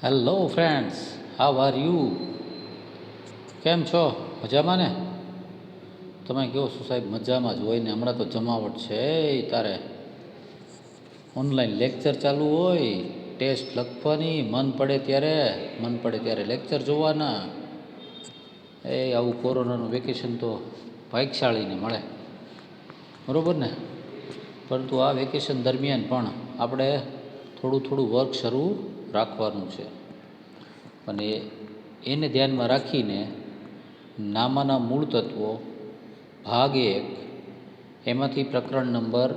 Hello friends, how are you? કેમ છો? મજામાં ને? તમે કહો છો સાહેબ મજામાં જ હોય ને. હમણાં તો જમાવટ છે તારે. ઓનલાઈન લેક્ચર ચાલુ હોય, ટેસ્ટ લખવાની, મન પડે ત્યારે લેક્ચર જોવાના. આવું કોરોનાનું વેકેશન તો ભાગ્યશાળીને મળે, બરાબર ને? પરંતુ આ વેકેશન દરમિયાન પણ આપણે થોડું વર્ક શરૂ રાખવાનું છે. અને એને ધ્યાનમાં રાખીને નામાના મૂળ તત્વો ભાગ 1 એમાંથી પ્રકરણ નંબર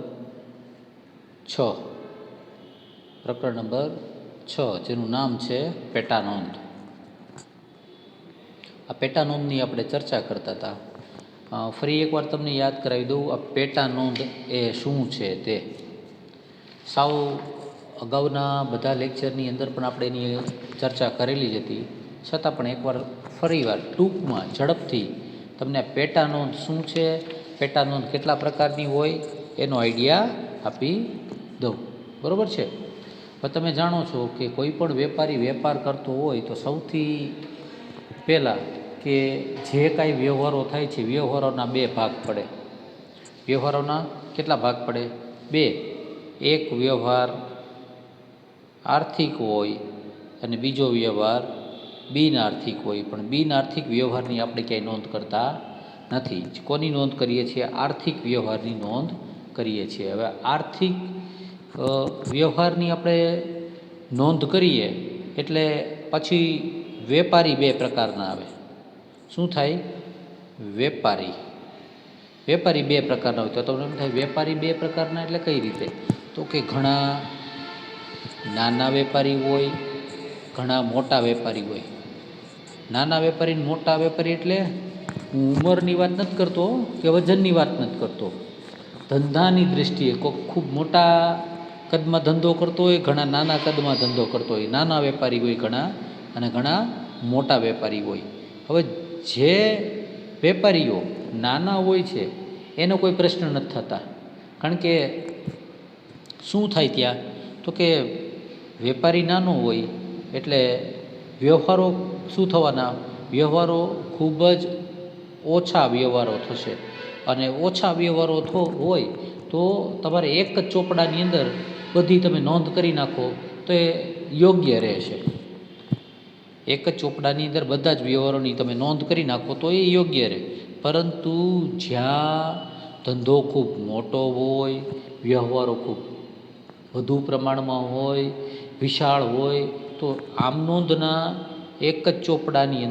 6 જેનું નામ છે પેટાનોંધ. આ પેટાનોંધની આપણે ચર્ચા કરતા હતા. ફરી એકવાર તમને યાદ કરાવી દઉં, આ પેટાનોંધ એ શું છે તે. સાવ અગાઉના બધા લેક્ચરની અંદર પણ આપણે એની ચર્ચા કરેલી જ હતી. છતાં પણ એકવાર ફરીવાર ટૂંકમાં ઝડપથી તમને પેટાનોંધ શું છે, પેટાનોંધ કેટલા પ્રકારની હોય એનો આઈડિયા આપી દઉં, બરાબર છે? હવે તમે જાણો છો કે કોઈ પણ વેપારી વેપાર કરતો હોય તો સૌથી પહેલાં કે જે કાંઈ વ્યવહારો થાય છે, વ્યવહારોના બે ભાગ પડે. વ્યવહારોના કેટલા ભાગ પડે? બે. એક વ્યવહાર આર્થિક હોય અને બીજો વ્યવહાર બિન આર્થિક હોય. પણ બિન આર્થિક વ્યવહારની આપણે ક્યાંય નોંધ કરતા નથી. કોની નોંધ કરીએ છીએ? આર્થિક વ્યવહારની નોંધ કરીએ છીએ. હવે આર્થિક વ્યવહારની આપણે નોંધ કરીએ એટલે પછી વેપારી બે પ્રકારના આવે. શું થાય? વેપારી બે પ્રકારના હોય. તો તમને એમ થાય વેપારી બે પ્રકારના એટલે કઈ રીતે? તો કે ઘણા નાના વેપારી હોય, ઘણા મોટા વેપારી હોય. નાના વેપારી મોટા વેપારી એટલે હું ઉંમરની વાત નથી કરતો કે વજનની વાત નથી કરતો. ધંધાની દૃષ્ટિએ કોઈ ખૂબ મોટા કદમાં ધંધો કરતો હોય, ઘણા નાના કદમાં ધંધો કરતો હોય. નાના વેપારી હોય ઘણા અને ઘણા મોટા વેપારી હોય. હવે જે વેપારીઓ નાના હોય છે એનો કોઈ પ્રશ્ન નથી થતા. કારણ કે શું થાય ત્યાં? તો કે વેપારી નાનો હોય એટલે વ્યવહારો શું થવાના? વ્યવહારો ખૂબ જ ઓછા વ્યવહારો થશે. અને ઓછા વ્યવહારો હોય તો તમારે એક જ ચોપડાની અંદર બધી તમે નોંધ કરી નાખો તો એ યોગ્ય રહેશે. એક જ ચોપડાની અંદર બધા જ વ્યવહારોની તમે નોંધ કરી નાખો તો એ યોગ્ય રહે. પરંતુ જ્યાં ધંધો ખૂબ મોટો હોય, વ્યવહારો ખૂબ વધુ પ્રમાણમાં હોય, વિશાળ હોય, તો આમ નોંધના એક જ ચોપડાની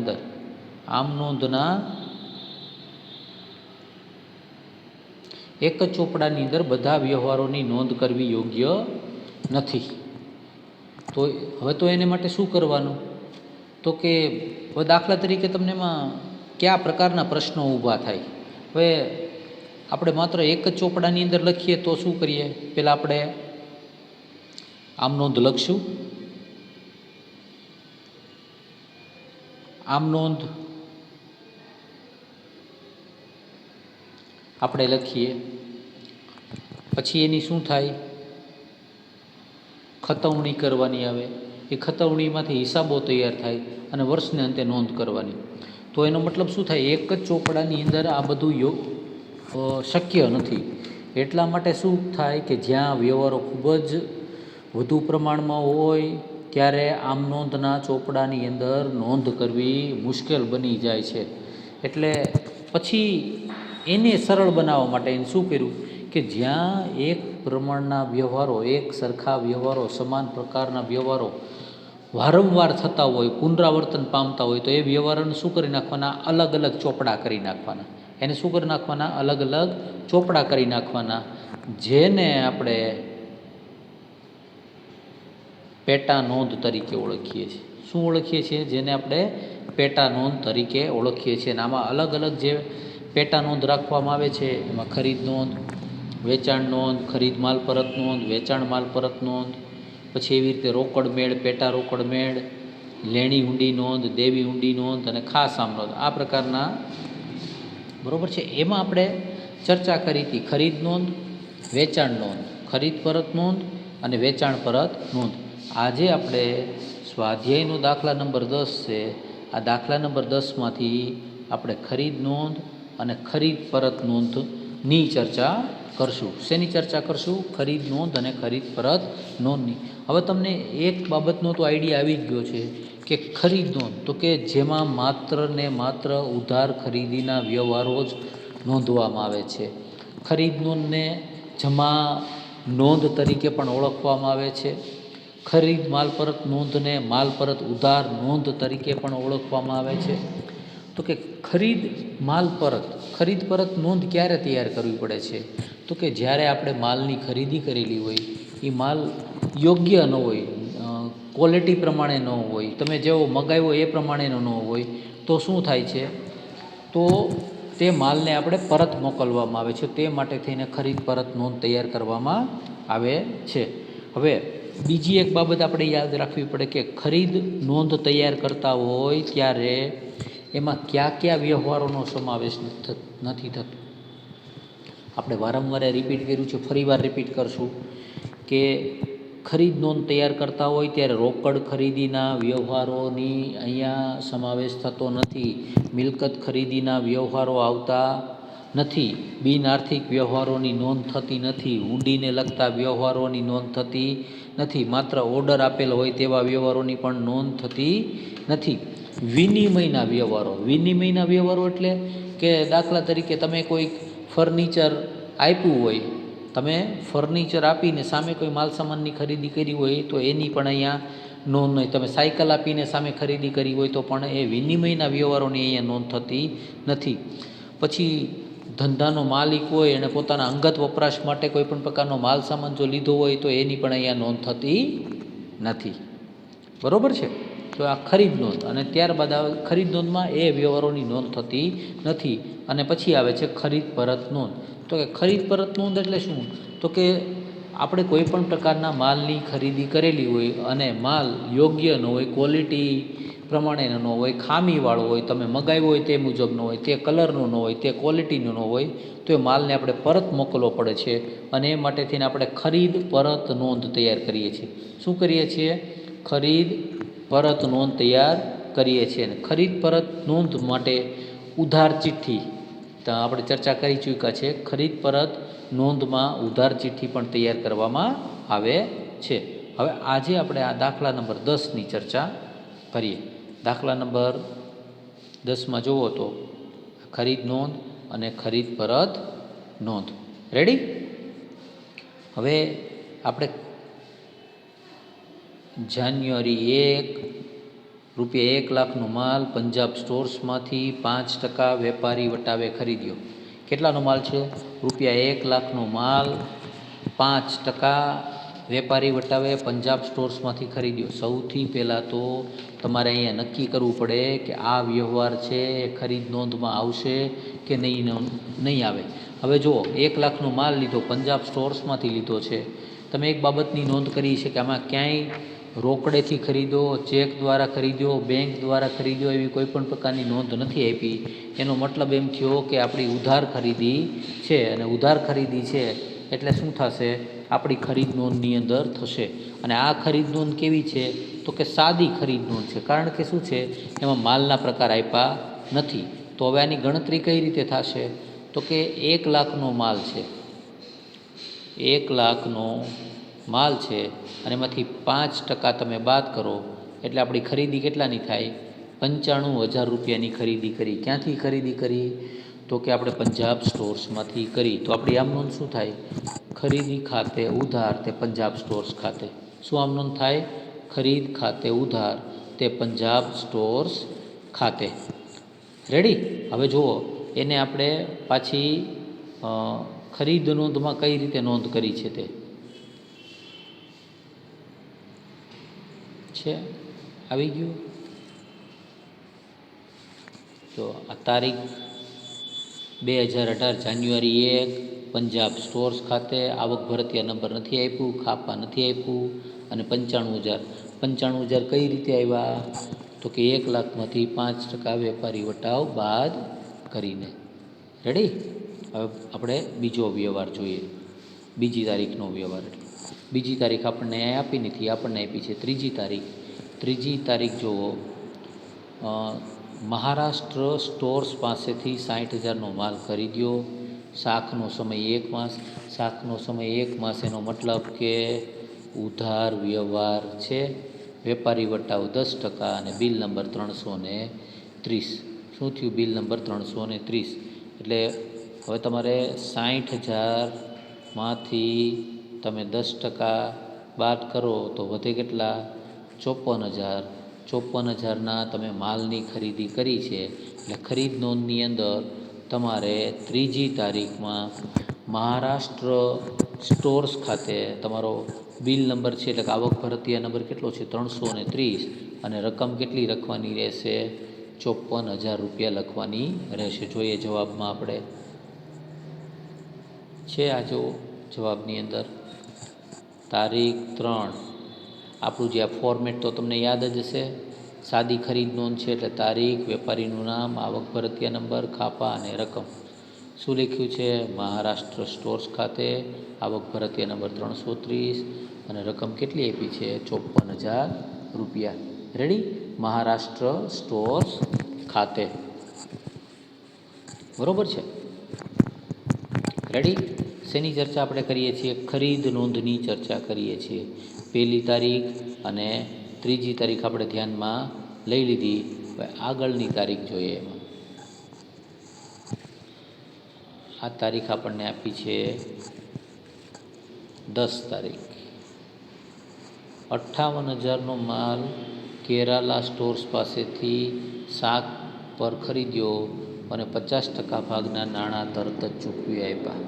અંદર બધા વ્યવહારોની નોંધ કરવી યોગ્ય નથી. તો હવે તો એને માટે શું કરવાનું? તો કે હવે દાખલા તરીકે તમને એમાં કયા પ્રકારના પ્રશ્નો ઊભા થાય? હવે આપણે માત્ર એક જ ચોપડાની અંદર લખીએ તો શું કરીએ? પહેલાં આપણે આમ નોંધ લખશું. આમ નોંધ આપણે લખીએ પછી એની શું થાય? ખતવણી કરવાની આવે. એ ખતવણીમાંથી હિસાબો તૈયાર થાય અને વર્ષને અંતે નોંધ કરવાની. તો એનો મતલબ શું થાય? એક જ ચોપડાની અંદર આ બધું શક્ય નથી. એટલા માટે શું થાય કે જ્યાં વ્યવહારો ખૂબ જ વધુ પ્રમાણમાં હોય ત્યારે આમ નોંધના ચોપડાની અંદર નોંધ કરવી મુશ્કેલ બની જાય છે. એટલે પછી એને સરળ બનાવવા માટે એને શું કર્યું કે જ્યાં એક પ્રમાણના વ્યવહારો, એક સરખા વ્યવહારો, સમાન પ્રકારના વ્યવહારો વારંવાર થતા હોય, પુનરાવર્તન પામતા હોય, તો એ વ્યવહારોને શું કરી નાખવાના? અલગ અલગ ચોપડા કરી નાખવાના. એને શું કરી નાખવાના? અલગ અલગ ચોપડા કરી નાખવાના. જેને આપણે પેટા નોંધ તરીકે ઓળખીએ છીએ. શું ઓળખીએ છીએ? જેને આપણે પેટા નોંધ તરીકે ઓળખીએ છીએ. અને આમાં અલગ અલગ જે પેટા નોંધ રાખવામાં આવે છે એમાં ખરીદ નોંધ, વેચાણ નોંધ, ખરીદ માલ પરત નોંધ, વેચાણ માલ પરત નોંધ, પછી એવી રીતે રોકડ મેળ, પેટા રોકડ મેળ, લેણી ઊંડી નોંધ, દેવી ઊંડી નોંધ અને ખાસ આમ નોંધ, આ પ્રકારના, બરાબર છે? એમાં આપણે ચર્ચા કરી હતી ખરીદ નોંધ, વેચાણ નોંધ, ખરીદ પરત નોંધ અને વેચાણ પરત નોંધ. આજે આપણે સ્વાધ્યાયનો દાખલા નંબર 10 છે. આ દાખલા નંબર 10માંથી આપણે ખરીદ નોંધ અને ખરીદ પરત નોંધની ચર્ચા કરશું. શેની ચર્ચા કરશું? ખરીદ નોંધ અને ખરીદ પરત નોંધની. હવે તમને એક બાબતનો તો આઈડિયા આવી જ ગયો છે કે ખરીદ નોંધ તો કે જેમાં માત્ર ને માત્ર ઉધાર ખરીદીના વ્યવહારો જ નોંધવામાં આવે છે. ખરીદ નોંધને જમા નોંધ તરીકે પણ ઓળખવામાં આવે છે. ખરીદ માલ પરત નોંધને માલ પરત ઉધાર નોંધ તરીકે પણ ઓળખવામાં આવે છે. તો કે ખરીદ પરત નોંધ ક્યારે તૈયાર કરવી પડે છે? તો કે જ્યારે આપણે માલની ખરીદી કરેલી હોય એ માલ યોગ્ય ન હોય, ક્વોલિટી પ્રમાણે ન હોય, તમે જેવો મગાવ્યો એ પ્રમાણેનો ન હોય તો શું થાય છે? તો તે માલને આપણે પરત મોકલવામાં આવે છે. તે માટે થઈને ખરીદ પરત નોંધ તૈયાર કરવામાં આવે છે. હવે બીજી એક બાબત આપણે યાદ રાખવી પડે કે ખરીદ નોંધ તૈયાર કરતા હોય ત્યારે એમાં કયા કયા વ્યવહારોનો સમાવેશ નથી થતો. આપણે વારંવાર રિપીટ કર્યું છે, ફરીવાર રિપીટ કરશું કે ખરીદ નોંધ તૈયાર કરતા હોય ત્યારે રોકડ ખરીદીના વ્યવહારોની અહીંયા સમાવેશ થતો નથી. મિલકત ખરીદીના વ્યવહારો આવતા નથી. બિન આર્થિક વ્યવહારોની નોંધ થતી નથી. હુંડીને લગતા વ્યવહારોની નોંધ થતી નથી. માત્ર ઓર્ડર આપેલ હોય તેવા વ્યવહારોની પણ નોંધ થતી નથી. વિનિમયના વ્યવહારો એટલે કે દાખલા તરીકે તમે કોઈક ફર્નિચર આપ્યું હોય, તમે ફર્નિચર આપીને સામે કોઈ માલ સામાનની ખરીદી કરી હોય તો એની પણ અહીંયા નોંધ નહીં. તમે સાયકલ આપીને સામે ખરીદી કરી હોય તો પણ એ વિનિમયના વ્યવહારોની અહીંયા નોંધ થતી નથી. પછી ધંધાનો માલિક હોય અને પોતાના અંગત વપરાશ માટે કોઈ પણ પ્રકારનો માલ સામાન જો લીધો હોય તો એની પણ અહીંયા નોંધ થતી નથી. બરાબર છે? તો આ ખરીદ નોંધ. અને ત્યારબાદ આવે ખરીદ નોંધમાં એ વ્યવહારોની નોંધ થતી નથી. અને પછી આવે છે ખરીદ પરત નોંધ. તો કે ખરીદ પરત નોંધ એટલે શું? તો કે આપણે કોઈ પણ પ્રકારના માલની ખરીદી કરેલી હોય અને માલ યોગ્ય ન હોય, ક્વોલિટી પ્રમાણેનો ન હોય, ખામીવાળો હોય, તમે મગાવ્યો હોય તે મુજબનો હોય, તે કલરનો ન હોય, તે ક્વોલિટીનો ન હોય તો એ માલને આપણે પરત મોકલવો પડે છે. અને એ માટે થઈને આપણે ખરીદ પરત નોંધ તૈયાર કરીએ છીએ. શું કરીએ છીએ? ખરીદ પરત નોંધ તૈયાર કરીએ છીએ. અને ખરીદ પરત નોંધ માટે ઉધાર ચિઠ્ઠી તો આપણે ચર્ચા કરી ચૂક્યા છે. ખરીદ પરત નોંધમાં ઉધાર ચિઠ્ઠી પણ તૈયાર કરવામાં આવે છે. હવે આજે આપણે આ દાખલા નંબર 10ની ચર્ચા કરીએ. દાખલા નંબર 10માં જુઓ તો ખરીદ નોંધ અને ખરીદ પરત નોંધ. રેડી? હવે આપણે જાન્યુઆરી 1 રૂપિયા 1,00,000નો માલ પંજાબ સ્ટોર્સમાંથી 5% વેપારી વટાવે ખરીદ્યો. કેટલાનો માલ છે? રૂપિયા 1,00,000નો માલ 5% વેપારી વટાવે પંજાબ સ્ટોર્સમાંથી ખરીદ્યો. સૌથી પહેલાં તો તમારે અહીંયા નક્કી કરવું પડે કે આ વ્યવહાર છે એ ખરીદ નોંધમાં આવશે કે નહીં આવે. હવે જુઓ, 1,00,000નો માલ લીધો, પંજાબ સ્ટોર્સમાંથી લીધો છે. તમે એક બાબતની નોંધ કરી છે કે આમાં ક્યાંય રોકડેથી ખરીદો, ચેક દ્વારા ખરીદ્યો, બેંક દ્વારા ખરીદ્યો એવી કોઈ પણ પ્રકારની નોંધ નથી આપી. એનો મતલબ એમ થયો કે આપણી ઉધાર ખરીદી છે. અને ઉધાર ખરીદી છે એટલે શું થશે? આપણી ખરીદ નોંધની અંદર થશે. અને આ ખરીદ નોંધ કેવી છે? તો કે સાદી ખરીદ નોંધ છે. કારણ કે શું છે? એમાં માલના પ્રકાર આપ્યા નથી. તો હવે આની ગણતરી કઈ રીતે થશે? તો કે 1,00,000નો માલ છે, 1,00,000નો માલ છે અને એમાંથી 5% તમે બાદ કરો એટલે આપણી ખરીદી કેટલાની થાય? 95,000 રૂપિયાની ખરીદી કરી. ક્યાંથી ખરીદી કરી? તો કે આપણે પંજાબ સ્ટોર્સમાંથી કરી. તો આપણી આમ નોંધ શું થાય? ખરીદી ખાતે ઉધાર તે પંજાબ સ્ટોર્સ ખાતે. શું આમ નોંધ થાય? ખરીદ ખાતે ઉધાર તે પંજાબ સ્ટોર્સ ખાતે. રેડી? હવે જુઓ, એને આપણે પાછી ખરીદ નોંધમાં કઈ રીતે નોંધ કરી છે તે છે. આવી ગયું? તો આ તારીખ 2018 જાન્યુઆરી 1 પંજાબ સ્ટોર્સ ખાતે. આવક ભરતીયા નંબર નથી આપ્યું, ખાપા નથી આપ્યું. અને 95,000 કઈ રીતે આવ્યા? તો કે 1,00,000માંથી 5% વેપારી વટાવ બાદ કરીને. રેડી? હવે આપણે બીજો વ્યવહાર જોઈએ. બીજી તારીખનો વ્યવહાર. એટલે બીજી તારીખ આપણને આપી નથી, આપણને આપી છે ત્રીજી તારીખ. ત્રીજી તારીખ જુઓ, મહારાષ્ટ્ર સ્ટોર્સ પાસેથી 60,000નો માલ ખરીદ્યો. શાખનો સમય 1 માસ. શાખનો સમય 1 માસ એનો મતલબ કે ઉધાર વ્યવહાર છે. વેપારી વટાવ 10% અને બિલ નંબર 330. શું થયું? Bill number 330. એટલે હવે તમારે 60,000માંથી તમે 10% બાદ કરો તો વધે કેટલા? 54,000. 54,000ના તમે માલની ખરીદી કરી છે. એટલે ખરીદ નોંધની અંદર તમારે ત્રીજી તારીખમાં મહારાષ્ટ્ર સ્ટોર્સ ખાતે તમારો બિલ નંબર છે, એટલે કે આવક ભરતીયા નંબર કેટલો છે? 330. અને રકમ કેટલી લખવાની રહેશે? 54,000 રૂપિયા લખવાની રહેશે. જોઈએ જવાબમાં આપણે છે આ જો જવાબની અંદર તારીખ 3. આપણું જે આ ફોર્મેટ તો તમને યાદ જ હશે. સાદી ખરીદ નોંધ છે એટલે તારીખ, વેપારીનું નામ, આવક ભરતીયા નંબર, ખાપા અને રકમ. શું લખ્યું છે? મહારાષ્ટ્ર સ્ટોર્સ ખાતે આવક ભરતીયા નંબર 330 અને રકમ કેટલી આપી છે? 54,000 રૂપિયા. રેડી? મહારાષ્ટ્ર સ્ટોર્સ ખાતે. બરોબર છે? રેડી? શેની ચર્ચા આપણે કરીએ છીએ? ખરીદ નોંધની ચર્ચા કરીએ છીએ. પહેલી તારીખ અને ત્રીજી તારીખ આપણે ધ્યાનમાં લઈ લીધી. હવે આગળની તારીખ જોઈએ. એમાં આ તારીખ આપણને આપી છે 10 તારીખ. 58,000નો માલ કેરાલા સ્ટોર્સ પાસેથી શાક પર ખરીદ્યો અને 50% ભાગના નાણાં તરત જ ચૂકવી આપ્યા.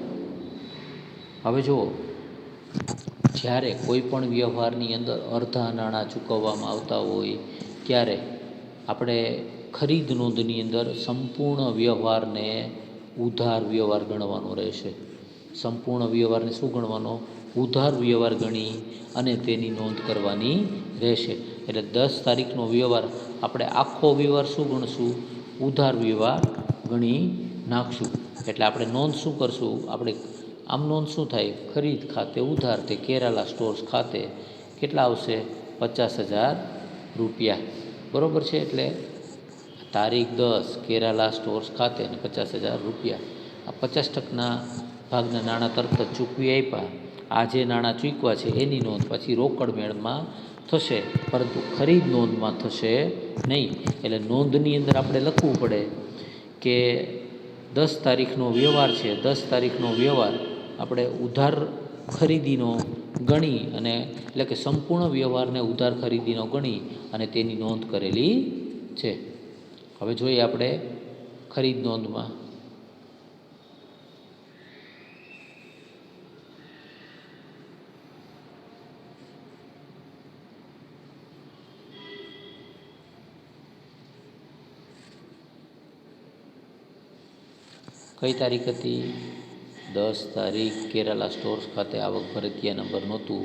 હવે જુઓ, જ્યારે કોઈ પણ વ્યવહારની અંદર અડધા નાણાં ચૂકવવામાં આવતા હોય ત્યારે આપણે ખરીદ નોંધની અંદર સંપૂર્ણ વ્યવહારને ઉધાર વ્યવહાર ગણવાનો રહેશે. સંપૂર્ણ વ્યવહારને શું ગણવાનો? ઉધાર વ્યવહાર ગણી અને તેની નોંધ કરવાની રહેશે. એટલે 10 તારીખનો વ્યવહાર આપણે આખો વ્યવહાર શું ગણશું? ઉધાર વ્યવહાર ગણી નાખશું. એટલે આપણે નોંધ શું કરશું? આપણે આમ નોંધ શું થાય? ખરીદ ખાતે ઉધાર તે કેરાલા સ્ટોર્સ ખાતે કેટલા આવશે? 50,000 રૂપિયા. બરાબર છે? એટલે તારીખ 10 કેરાલા સ્ટોર્સ ખાતે અને 50,000 રૂપિયા. આ 50%ના ભાગના નાણાં તરત જ ચૂકવી આપ્યા. આ જે નાણાં ચૂકવ્યા છે એની નોંધ પછી રોકડ મેળમાં થશે, પરંતુ ખરીદ નોંધમાં થશે નહીં. એટલે નોંધની અંદર આપણે લખવું પડે કે 10 તારીખનો વ્યવહાર છે. 10 તારીખનો વ્યવહાર આપણે ઉધાર ખરીદીનો ગણી અને એટલે કે સંપૂર્ણ વ્યવહારને ઉધાર ખરીદીનો ગણી અને તેની નોંધ કરેલી છે. હવે જોઈએ આપણે ખરીદ નોંધમાં કઈ તારીખ હતી? 10 તારીખ કેરાલા સ્ટોર્સ ખાતે આવક ભરતીયા નંબર નહોતું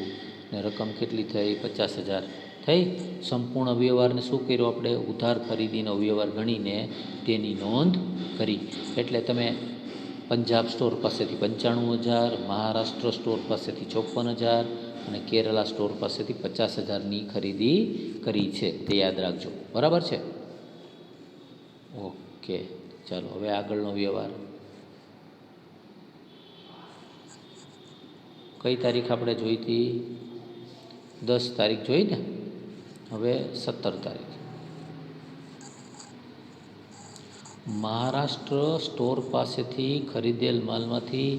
ને રકમ કેટલી થઈ? 50,000 થઈ. સંપૂર્ણ વ્યવહારને શું કર્યો આપણે? ઉધાર ખરીદીનો વ્યવહાર ગણીને તેની નોંધ કરી. એટલે તમે પંજાબ સ્ટોર પાસેથી 95,000, મહારાષ્ટ્ર સ્ટોર પાસેથી 54,000 અને કેરાલા સ્ટોર પાસેથી 50,000ની ખરીદી કરી છે. તે યાદ રાખજો. બરાબર છે? ઓકે, ચાલો હવે આગળનો વ્યવહાર. કઈ તારીખ આપણે જોઈ હતી? 10 તારીખ જોઈ ને. હવે 17 તારીખ. મહારાષ્ટ્ર સ્ટોર પાસેથી ખરીદેલ માલમાંથી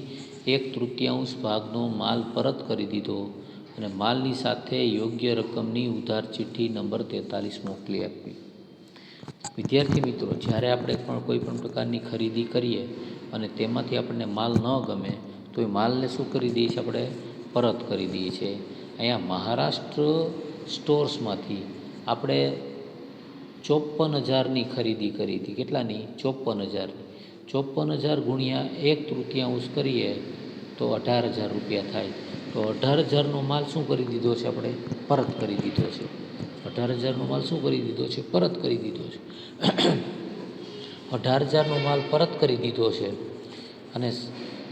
1/3 ભાગનો માલ પરત કરી દીધો અને માલની સાથે યોગ્ય રકમની ઉધાર ચિઠ્ઠી નંબર 43 મોકલી આપી. વિદ્યાર્થી મિત્રો, જ્યારે આપણે પણ કોઈ પણ પ્રકારની ખરીદી કરીએ અને તેમાંથી આપણને માલ ન ગમે તો એ માલને શું કરી દઈએ છીએ? આપણે પરત કરી દઈએ છીએ. અહીંયા મહારાષ્ટ્ર સ્ટોર્સમાંથી આપણે 54,000ની ખરીદી કરી હતી. કેટલાની? 54,000. 54,000 ગુણ્યા 1/3 કરીએ તો 18,000 રૂપિયા થાય. તો 18,000નો માલ શું કરી દીધો છે? આપણે પરત કરી દીધો છે. 18,000નો માલ શું કરી દીધો છે? પરત કરી દીધો છે. 18,000નો માલ પરત કરી દીધો છે અને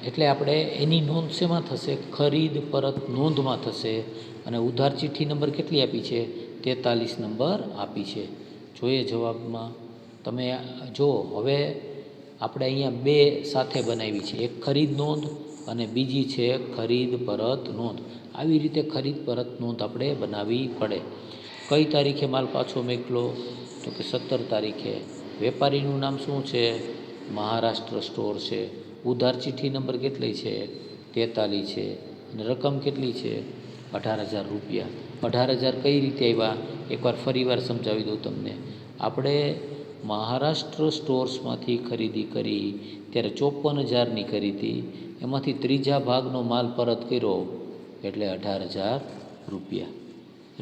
એટલે આપણે એની નોંધ શેમાં થશે? ખરીદ પરત નોંધમાં થશે. અને ઉધાર ચિઠ્ઠી નંબર કેટલી આપી છે? 43 નંબર આપી છે. જોઈએ જવાબમાં તમે જો હવે આપણે અહીંયા બે સાથે બનાવી છે, એક ખરીદ નોંધ અને બીજી છે ખરીદ પરત નોંધ. આવી રીતે ખરીદ પરત નોંધ આપણે બનાવવી પડે. કઈ તારીખે માલ પાછો મોકલો? તો કે 17 તારીખે. વેપારીનું નામ શું છે? મહારાષ્ટ્ર સ્ટોર છે. ઉધાર ચિઠ્ઠી નંબર કેટલી છે? 43 છે. અને રકમ કેટલી છે? 18,000 રૂપિયા. 18,000 કઈ રીતે આવ્યા? એકવાર ફરીવાર સમજાવી દઉં તમને. આપણે મહારાષ્ટ્ર સ્ટોર્સમાંથી ખરીદી કરી ત્યારે 54,000ની કરી હતી. એમાંથી ત્રીજા ભાગનો માલ પરત કર્યો એટલે 18,000 રૂપિયા.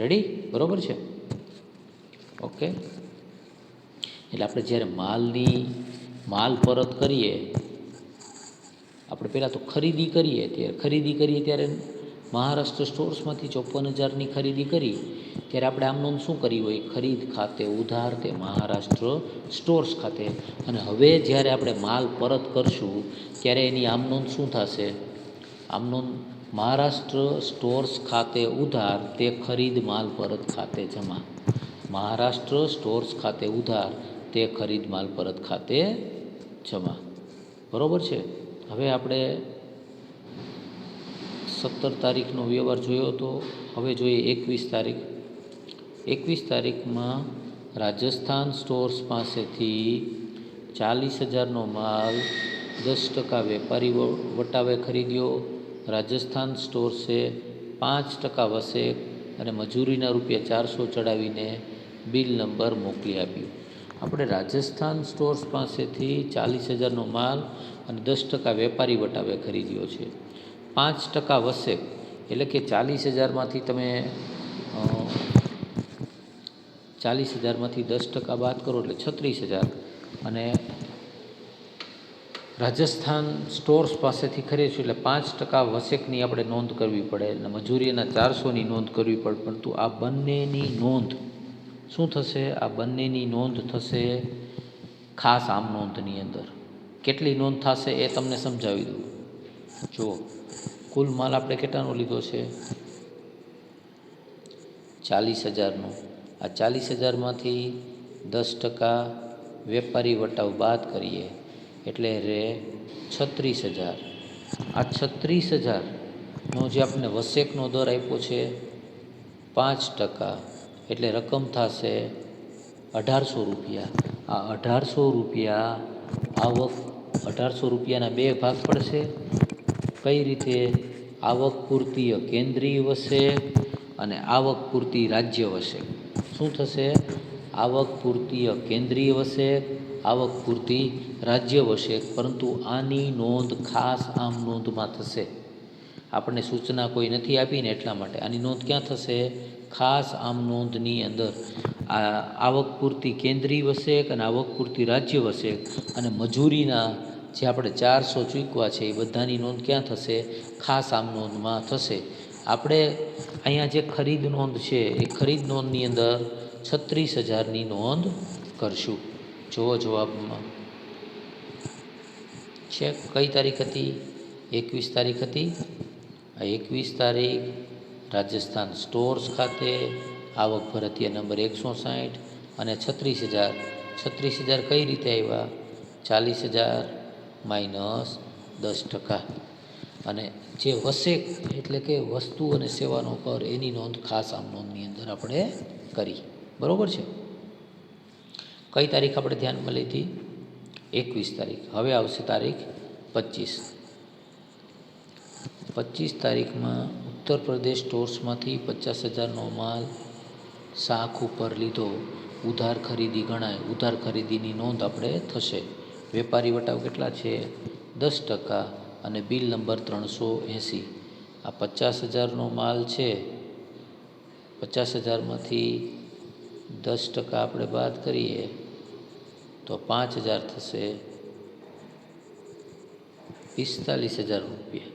રેડી? બરાબર છે? ઓકે. એટલે આપણે જ્યારે માલ પરત કરીએ, આપણે પહેલાં તો ખરીદી કરીએ ત્યારે મહારાષ્ટ્ર સ્ટોર્સમાંથી 54,000ની ખરીદી કરી ત્યારે આપણે આમ નોંધ શું કરી હોય? ખરીદ ખાતે ઉધાર તે મહારાષ્ટ્ર સ્ટોર્સ ખાતે. અને હવે જ્યારે આપણે માલ પરત કરશું ત્યારે એની આમ નોંધ શું થશે? આમ નોંધ મહારાષ્ટ્ર સ્ટોર્સ ખાતે ઉધાર તે ખરીદ માલ પરત ખાતે જમા. મહારાષ્ટ્ર સ્ટોર્સ ખાતે ઉધાર તે ખરીદ માલ પરત ખાતે જમા. બરાબર છે? હવે આપણે 17 તારીખનો વ્યવહાર જોયો હતો. હવે જોઈએ 21 તારીખ. 21 તારીખમાં રાજસ્થાન સ્ટોર્સ પાસેથી 40,000નો માલ 10% વેપારી વટાવે ખરીદ્યો. રાજસ્થાન સ્ટોર્સે 5% વસેક અને મજૂરીના રૂપિયા 400 ચડાવીને બિલ નંબર મોકલી આપ્યું. આપણે રાજસ્થાન સ્ટોર્સ પાસેથી 40,000નો માલ અને 10% વેપારી વટાવે ખરીદ્યો છે. 5% વસેક એટલે કે 40,000માંથી તમે 40,000માંથી 10% બાદ કરો એટલે 36,000. અને રાજસ્થાન સ્ટોર્સ પાસેથી ખરીદશું એટલે 5% વસેકની આપણે નોંધ કરવી પડે અને મજૂરીના 400ની નોંધ કરવી પડે. પરંતુ આ બંનેની નોંધ શું થશે? આ બંનેની નોંધ થશે ખાસ આમ નોંધની અંદર. કેટલી નોંધ થશે એ તમને સમજાવી દઉં. જુઓ, કુલ માલ આપણે કેટલાનો લીધો છે? 40,000નો. આ 40,000માંથી 10% વેપારી વટાવ બાદ કરીએ એટલે રે 36,000. આ 36,000નો જે આપણે વસેકનો દર આપ્યો છે 5%, એટલે રકમ થશે 1,800 રૂપિયા. આ 1,800 રૂપિયા આવક. 1,800 રૂપિયાના બે ભાગ પડશે. કઈ રીતે? આવક પૂર્તિય કેન્દ્રીય વસેક અને આવક પૂરતી રાજ્ય વસેક. શું થશે? આવક પૂર્તિય કેન્દ્રીય વસેક, આવક પૂરતી રાજ્ય વસેક. પરંતુ આની નોંધ ખાસ આમ નોંધમાં થશે. આપણને સૂચના કોઈ નથી આપીને એટલા માટે આની નોંધ ક્યાં થશે? ખાસ આમ નોંધની અંદર. આ આવક પૂરતી કેન્દ્રીય વસેક અને આવક પૂરતી રાજ્ય વસેક અને મજૂરીના જે આપણે 400 ચૂકવા છે એ બધાની નોંધ ક્યાં થશે? ખાસ આમ નોંધમાં થશે. આપણે અહીંયા જે ખરીદ નોંધ છે એ ખરીદ નોંધની અંદર 36,000ની નોંધ કરશું. જુઓ જવાબમાં છે. કઈ તારીખ હતી? 21 તારીખ હતી. આ 21 તારીખ રાજસ્થાન સ્ટોર્સ ખાતે આવક ભરતીય નંબર 160 અને 36,000. 36,000 કઈ રીતે આવ્યા? 40,000 માઇનસ 10%. અને જે વસેક એટલે કે વસ્તુ અને સેવાનો કર એની નોંધ ખાસ આમ નોંધની અંદર આપણે કરી. બરાબર છે? કઈ તારીખ આપણે ધ્યાનમાં લીધી? 21 તારીખ. હવે આવશે તારીખ 25. 25 તારીખમાં ઉત્તર પ્રદેશ સ્ટોર્સમાંથી 50,000નો માલ શાખ ઉપર લીધો. ઉધાર ખરીદી ગણાય. ઉધાર ખરીદીની નોંધ આપણે થશે. વેપારી વટાવ કેટલા છે? 10% અને બિલ નંબર 380. આ 50,000નો માલ છે. 50,000માંથી 10% આપણે બાદ કરીએ તો 5,000 થશે. 45,000 રૂપિયા.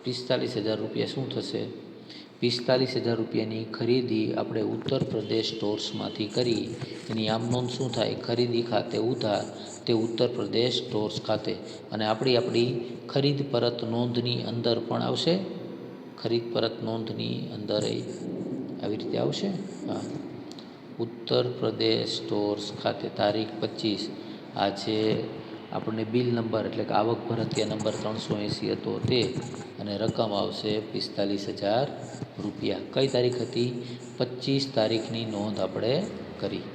45,000 રૂપિયા શું થશે? 45,000 રૂપિયાની ખરીદી આપણે ઉત્તર પ્રદેશ સ્ટોર્સમાંથી કરી. એની આમ નોંધ શું થાય? ખરીદી ખાતે ઉધાર તે ઉત્તર પ્રદેશ સ્ટોર્સ ખાતે. અને આપણી ખરીદ પરત નોંધની અંદર પણ આવશે ખરીદ પરત નોંધની અંદર આવી રીતે આવશે. હા, ઉત્તર પ્રદેશ સ્ટોર્સ ખાતે તારીખ 25 આજે આપણને બિલ નંબર એટલે કે આવક ભરતીયા નંબર 380 હતો તે, અને રકમ આવશે 45,000 રૂપિયા. કઈ તારીખ હતી? 25 તારીખની નોંધ આપણે કરી.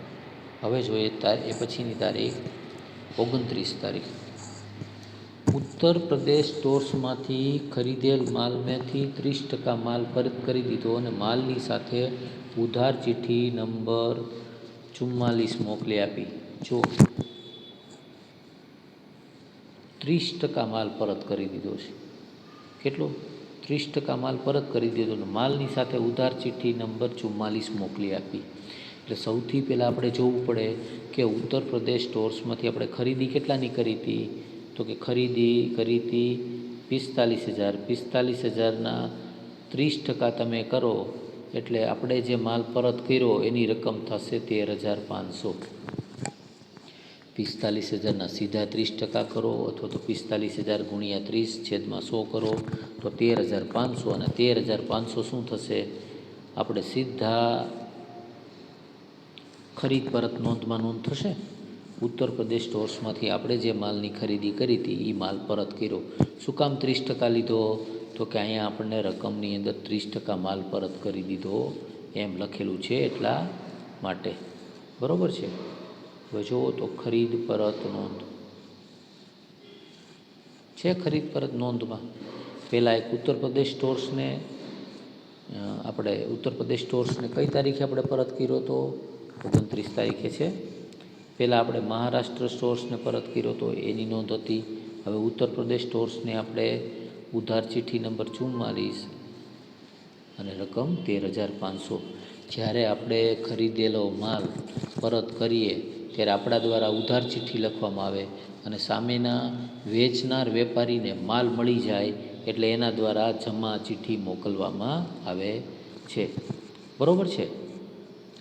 હવે જોઈએ એ પછીની તારીખ 29 તારીખ. ઉત્તર પ્રદેશ સ્ટોર્સમાંથી ખરીદેલ માલમાંથી 30% માલ પરત કરી દીધો અને માલની સાથે ઉધાર ચિઠ્ઠી નંબર 44 મોકલી આપી. જો 30% માલ પરત કરી દીધો છે. કેટલો? 30% માલ પરત કરી દીધો અને માલની સાથે ઉધાર ચિઠ્ઠી નંબર 44 મોકલી આપી. એટલે સૌથી પહેલાં આપણે જોવું પડે કે ઉત્તર પ્રદેશ સ્ટોર્સમાંથી આપણે ખરીદી કેટલાની કરી હતી? તો કે ખરીદી કરી હતી 45,000. 45,000ના 30% તમે કરો એટલે આપણે જે માલ પરત કર્યો એની રકમ થશે 13,500. 45,000ના સીધા 30% કરો અથવા તો 45,000 ગુણ્યા 30/100 કરો તો 13,500. અને 13,500 શું થશે? આપણે સીધા ખરીદ પરત નોંધમાં નોંધ થશે. ઉત્તર પ્રદેશ સ્ટોર્સમાંથી આપણે જે માલની ખરીદી કરી હતી એ માલ પરત કર્યો. શું કામ 30% લીધો? તો કે અહીંયા આપણને રકમની અંદર 30% માલ પરત કરી દીધો એમ લખેલું છે એટલા માટે. બરાબર છે? હવે જુઓ તો ખરીદ પરત નોંધ છે. ખરીદ પરત નોંધમાં પહેલાં એક ઉત્તર પ્રદેશ સ્ટોર્સને કઈ તારીખે આપણે પરત કર્યો તો? 29 તારીખે છે. પહેલાં આપણે મહારાષ્ટ્ર સ્ટોર્સને પરત કર્યો તો એની નોંધ હતી. હવે ઉત્તર પ્રદેશ સ્ટોર્સને આપણે ઉધાર ચિઠ્ઠી નંબર 44 અને રકમ 13,500. જ્યારે આપણે ખરીદેલો માલ પરત કરીએ ત્યારે આપણા દ્વારા ઉધાર ચિઠ્ઠી લખવામાં આવે અને સામેના વેચનાર વેપારીને માલ મળી જાય એટલે એના દ્વારા જમા ચિઠ્ઠી મોકલવામાં આવે છે. બરાબર છે?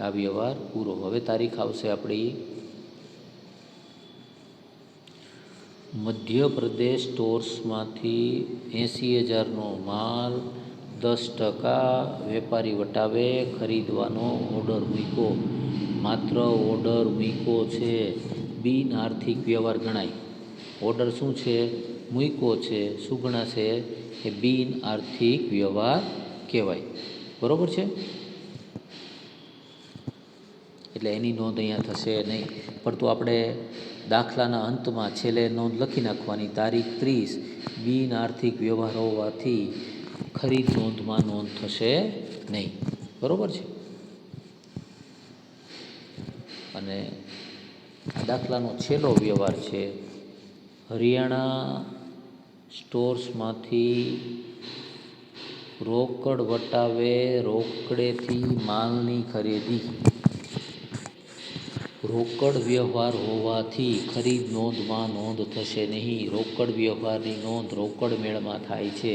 આ વ્યવહાર પૂરો. હવે તારીખ આવશે આપણી મધ્યપ્રદેશ સ્ટોર્સમાંથી 80,000નો માલ 10% વેપારી વટાવે ખરીદવાનો ઓર્ડર મૂક્યો. માત્ર ઓર્ડર મૂક્યો છે, બિન આર્થિક વ્યવહાર ગણાય. ઓર્ડર શું છે? મૂક્યો છે. શું ગણાશે? એ બિન આર્થિક વ્યવહાર કહેવાય. બરાબર છે? એટલે એની નોંધ અહીંયા થશે નહીં. પરંતુ આપણે દાખલાના અંતમાં છેલ્લે નોંધ લખી નાખવાની. તારીખ 30 બિન આર્થિક વ્યવહાર હોવાથી ખરીદ નોંધમાં નોંધ થશે નહીં. બરાબર છે? અને આ દાખલાનો છેલ્લો વ્યવહાર છે. હરિયાણા સ્ટોર્સમાંથી રોકડ વટાવે રોકડેથી માલની ખરીદી. રોકડ વ્યવહાર હોવાથી ખરીદ નોંધમાં નોંધ થશે નહીં. રોકડ વ્યવહારની નોંધ રોકડ મેળમાં થાય છે,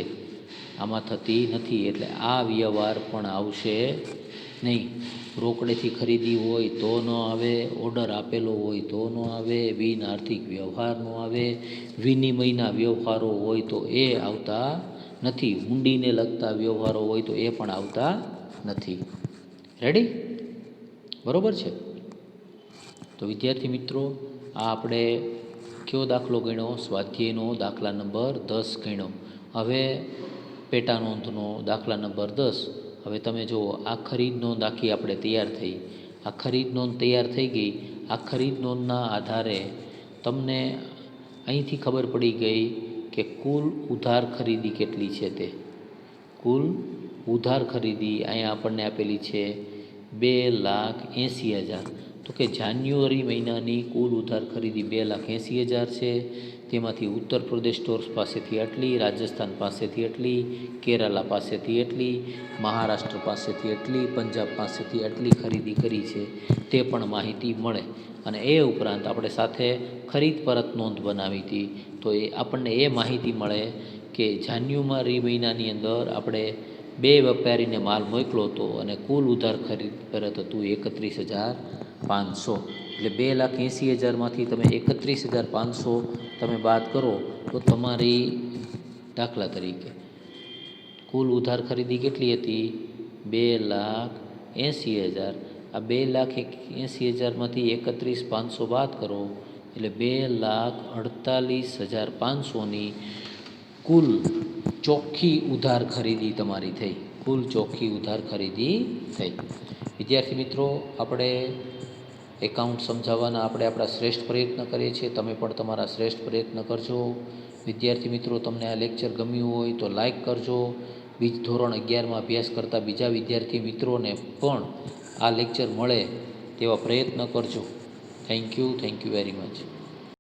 આમાં થતી નથી. એટલે આ વ્યવહાર પણ આવશે નહીં. રોકડેથી ખરીદી હોય તો ન આવે, ઓર્ડર આપેલો હોય તો ન આવે, બિન આર્થિક વ્યવહાર ન આવે, વિનિમયના વ્યવહારો હોય તો એ આવતા નથી, હુંડીને લગતા વ્યવહારો હોય તો એ પણ આવતા નથી. રેડી? બરાબર છે? તો વિદ્યાર્થી મિત્રો, આ આપણે કયો દાખલો ગણ્યો? સ્વાધ્યાયનો દાખલા નંબર 10 ગણ્યો. હવે પેટા નોંધનો દાખલા નંબર 10. હવે તમે જુઓ, આ ખરીદ નોંધ આખી આપણે તૈયાર થઈ. આ ખરીદ નોંધ તૈયાર થઈ ગઈ. આ ખરીદ નોંધના આધારે તમને અહીંથી ખબર પડી ગઈ કે કુલ ઉધાર ખરીદી કેટલી છે. તે કુલ ઉધાર ખરીદી અહીંયા આપણને આપેલી છે 2,80,000. તો કે જાન્યુઆરી મહિનાની કુલ ઉધાર ખરીદી 2,80,000 છે. તેમાંથી ઉત્તર પ્રદેશ સ્ટોર્સ પાસેથી આટલી, રાજસ્થાન પાસેથી આટલી, કેરાલા પાસેથી એટલી, મહારાષ્ટ્ર પાસેથી એટલી, પંજાબ પાસેથી આટલી ખરીદી કરી છે તે પણ માહિતી મળે. અને એ ઉપરાંત આપણે સાથે ખરીદ પરત નોંધ બનાવી હતી તો એ આપણને એ માહિતી મળે કે જાન્યુઆરી મહિનાની અંદર આપણે 2 વેપારીને માલ મોકલો હતો અને કુલ ઉધાર ખરીદ પરત હતું 31,500. એટલે 2,80,000માંથી તમે 31,500 તમે બાદ કરો તો તમારી દાખલા તરીકે કુલ ઉધાર ખરીદી કેટલી હતી? 2,80,000. આ 2,80,000માંથી 31,500 બાદ કરો એટલે 2,48,500ની કુલ ચોખ્ખી ઉધાર ખરીદી તમારી થઈ. કુલ ચોખ્ખી ઉધાર ખરીદી થઈ. વિદ્યાર્થી મિત્રો, આપણે એકાઉન્ટ સમજાવવાના આપણા શ્રેષ્ઠ પ્રયત્ન કરીએ છીએ. તમે પણ તમારા શ્રેષ્ઠ પ્રયત્ન કરજો. વિદ્યાર્થી મિત્રો, તમને આ લેક્ચર ગમ્યું હોય તો લાઈક કરજો. ધોરણ 11માં અભ્યાસ કરતા બીજા વિદ્યાર્થી મિત્રોને પણ આ લેક્ચર મળે તેવા પ્રયત્ન કરજો. Thank you very much.